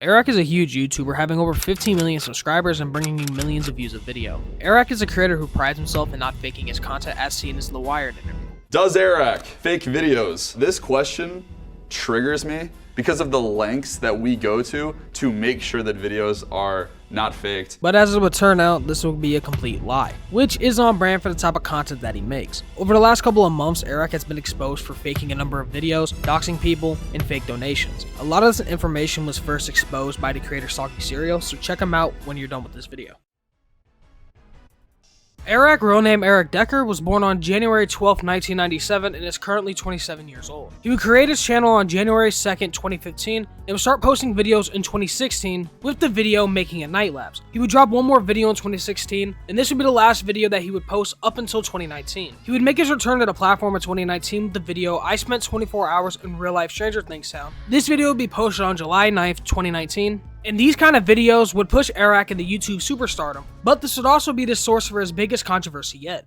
Airrack is a huge YouTuber having over 15 million subscribers and bringing in millions of views of video. Airrack is a creator who prides himself in not faking his content as seen as The Wired interview. Does Airrack fake videos? This question triggers me because of the lengths that we go to make sure that videos are not faked. But as it would turn out, this would be a complete lie, which is on brand for the type of content that he makes. Over the last couple of months, Airrack has been exposed for faking a number of videos, doxing people, and fake donations. A lot of this information was first exposed by the creator Soggy Cereal, so check him out when you're done with this video. Airrack, real name Eric Decker, was born on January 12, 1997 and is currently 27 years old. He would create his channel on January 2nd, 2015 and would start posting videos in 2016 with the video making a night lapse. He would drop one more video in 2016 and this would be the last video that he would post up until 2019. He would make his return to the platform in 2019 with the video I Spent 24 Hours in Real Life Stranger Things Sound. This video would be posted on July 9th, 2019. And these kind of videos would push Airrack into YouTube superstardom, but this would also be the source for his biggest controversy yet.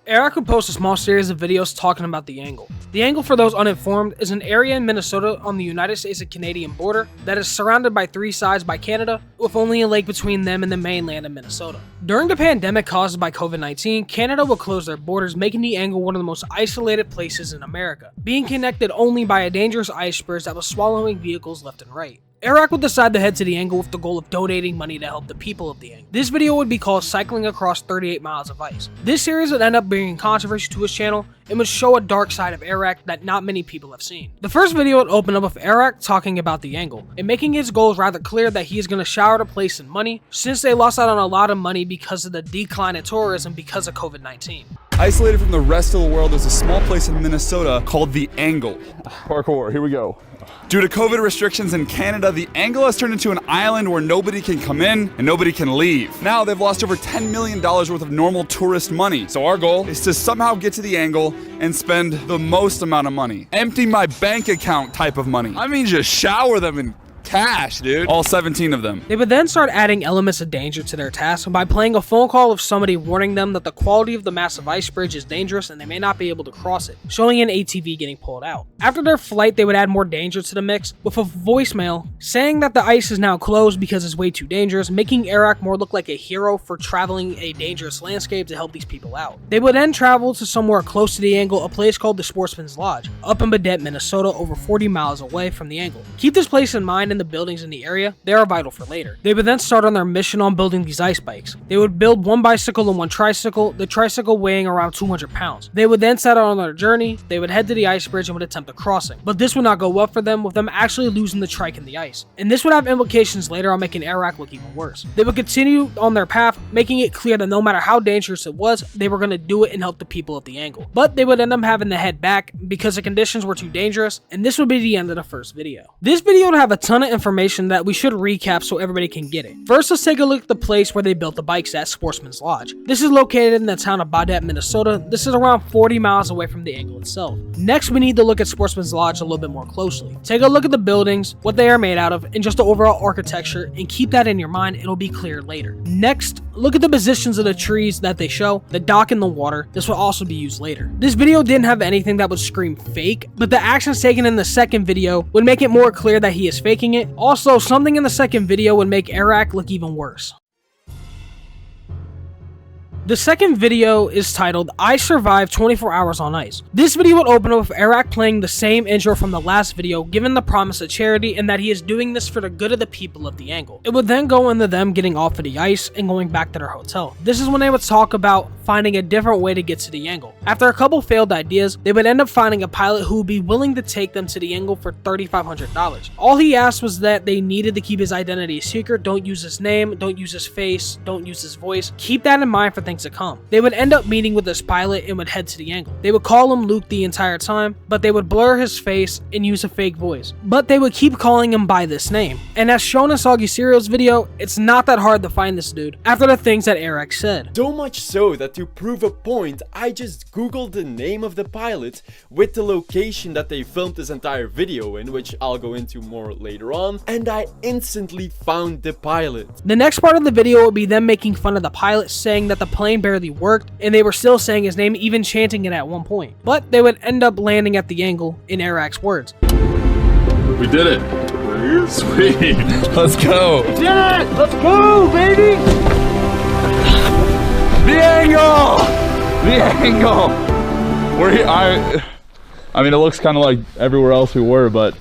Airrack would post a small series of videos talking about the Angle. The Angle, for those uninformed, is an area in Minnesota on the United States and Canadian border that is surrounded by three sides by Canada, with only a lake between them and the mainland of Minnesota. During the pandemic caused by COVID-19, Canada would close their borders, making the Angle one of the most isolated places in America, being connected only by a dangerous ice bridge that was swallowing vehicles left and right. Airrack would decide to head to the Angle with the goal of donating money to help the people of the Angle. This video would be called Cycling Across 38 Miles of Ice. This series would end up bringing controversy to his channel and would show a dark side of Airrack that not many people have seen. The first video would open up with Airrack talking about the Angle and making his goals rather clear that he is going to shower the place in money since they lost out on a lot of money because of the decline in tourism because of COVID-19. Isolated from the rest of the world, there's a small place in Minnesota called the Angle. Parkour, here we go. Due to COVID restrictions in Canada, the Angle has turned into an island where nobody can come in and nobody can leave. Now they've lost over $10 million worth of normal tourist money. So our goal is to somehow get to the Angle and spend the most amount of money. Empty my bank account type of money. I mean, just shower them in cash, dude. All 17 of them. They would then start adding elements of danger to their task by playing a phone call of somebody warning them that the quality of the massive ice bridge is dangerous and they may not be able to cross it, showing an ATV getting pulled out. After their flight, they would add more danger to the mix with a voicemail saying that the ice is now closed because it's way too dangerous, making Airrack more look like a hero for traveling a dangerous landscape to help these people out. They would then travel to somewhere close to the Angle, a place called the Sportsman's Lodge, up in Baudette, Minnesota, over 40 miles away from the Angle. Keep this place in mind, and the buildings in the area, they are vital for later. They would then start on their mission on building these ice bikes. They would build one bicycle and one tricycle, the tricycle weighing around 200 pounds. They would then set out on their journey, they would head to the ice bridge and would attempt a crossing. But this would not go well for them, with them actually losing the trike in the ice. And this would have implications later on making Airrack look even worse. They would continue on their path, making it clear that no matter how dangerous it was, they were going to do it and help the people at the Angle. But they would end up having to head back because the conditions were too dangerous, and this would be the end of the first video. This video would have a ton of information that we should recap so everybody can get it. First, let's take a look at the place where they built the bikes at, Sportsman's Lodge. This is located in the town of Baudette, Minnesota. This is around 40 miles away from the Angle itself. Next, we need to look at Sportsman's Lodge a little bit more closely. Take a look at the buildings, what they are made out of, and just the overall architecture, and keep that in your mind. It'll be clear later. Next, look at the positions of the trees that they show, the dock and the water. This will also be used later. This video didn't have anything that would scream fake, but the actions taken in the second video would make it more clear that he is faking it. Also, something in the second video would make Airrack look even worse. The second video is titled, I Survived 24 Hours on Ice. This video would open up with Airrack playing the same intro from the last video, given the promise of charity and that he is doing this for the good of the people of the Angle. It would then go into them getting off of the ice and going back to their hotel. This is when they would talk about finding a different way to get to the Angle. After a couple failed ideas, they would end up finding a pilot who would be willing to take them to the Angle for $3,500. All he asked was that they needed to keep his identity a secret, don't use his name, don't use his face, don't use his voice. Keep that in mind for things to come. They would end up meeting with this pilot and would head to the Angle. They would call him Luke the entire time, but they would blur his face and use a fake voice. But they would keep calling him by this name. And as shown in Soggy Cereal's video, it's not that hard to find this dude after the things that Airrack said. So much so that to prove a point, I just googled the name of the pilot with the location that they filmed this entire video in, which I'll go into more later on, and I instantly found the pilot. The next part of the video would be them making fun of the pilot, saying that the plane barely worked, and they were still saying his name, even chanting it at one point. But they would end up landing at the Angle, in Airrack's words. We did it. Sweet. Let's go. Did it! Let's go, baby! The angle! The angle! We're here. I mean, it looks kind of like everywhere else we were, but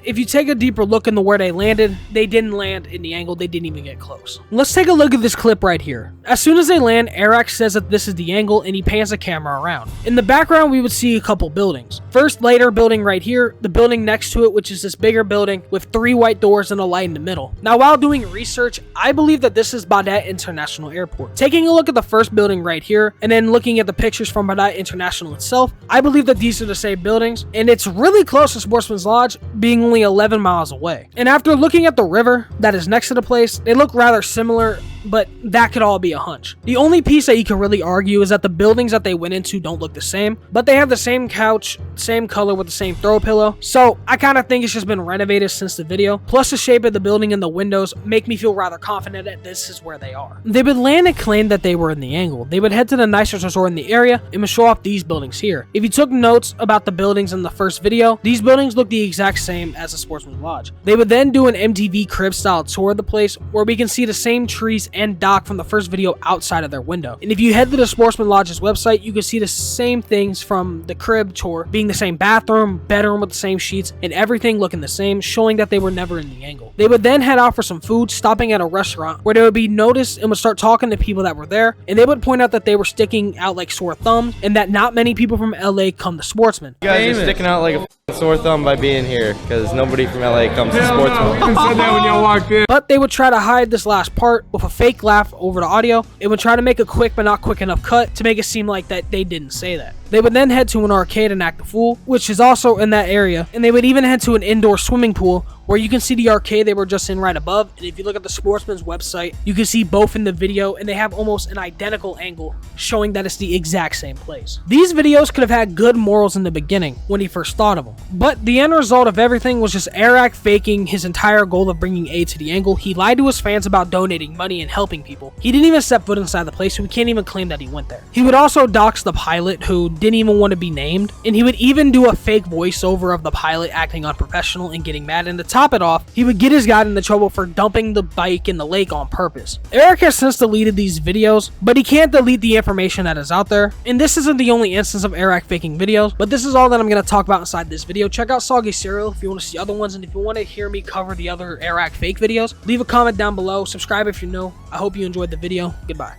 if you take a deeper look into where they landed, they didn't land in the angle, they didn't even get close. Let's take a look at this clip right here. As soon as they land, Airrack says that this is the angle and he pans the camera around. In the background, we would see a couple buildings. First, later building right here, the building next to it, which is this bigger building with 3 white doors and a light in the middle. Now, while doing research, I believe that this is Baudette International Airport. Taking a look at the first building right here, and then looking at the pictures from Baudette International itself, I believe that these are the same buildings, and it's really close to Sportsman's Lodge, being only 11 miles away. And after looking at the river that is next to the place, they look rather similar, but that could all be a hunch. The only piece that you can really argue is that the buildings that they went into don't look the same, but they have the same couch, same color with the same throw pillow, so I kind of think it's just been renovated since the video. Plus the shape of the building and the windows make me feel rather confident that this is where they are. They would land and claim that they were in the angle. They would head to the nicest resort in the area and would show off these buildings here. If you took notes about the buildings in the first video, these buildings look the exact same as the Sportsman's Lodge. They would then do an MTV crib style tour of the place where we can see the same trees and dock from the first video outside of their window. And if you head to the Sportsman Lodge's website, you can see the same things from the crib tour, being the same bathroom, bedroom with the same sheets, and everything looking the same, showing that they were never in the angle. They would then head out for some food, stopping at a restaurant where they would be noticed and would start talking to people that were there, and they would point out that they were sticking out like sore thumbs and that not many people from LA come to Sportsman. You guys are sticking out like a sore thumb by being here, because nobody from LA comes to Sportsman. said that when y'all walked in. But they would try to hide this last part with a fake laugh over the audio. It would try to make a quick but not quick enough cut to make it seem like that they didn't say that. They would then head to an arcade and act a fool, which is also in that area, and they would even head to an indoor swimming pool where you can see the arcade they were just in right above, and if you look at the Sportsman's website, you can see both in the video, and they have almost an identical angle, showing that it's the exact same place. These videos could have had good morals in the beginning, when he first thought of them, but the end result of everything was just Airrack faking his entire goal of bringing aid to the angle. He lied to his fans about donating money and helping people. He didn't even step foot inside the place, so we can't even claim that he went there. He would also dox the pilot, who didn't even want to be named, and he would even do a fake voiceover of the pilot acting unprofessional and getting mad, and to top it off, he would get his guy into trouble for dumping the bike in the lake on purpose. Airrack has since deleted these videos, but he can't delete the information that is out there, and this isn't the only instance of Airrack faking videos, but this is all that I'm going to talk about inside this video. Check out Soggy Cereal if you want to see other ones, and if you want to hear me cover the other Airrack fake videos, leave a comment down below, subscribe if you're new. I hope you enjoyed the video. Goodbye.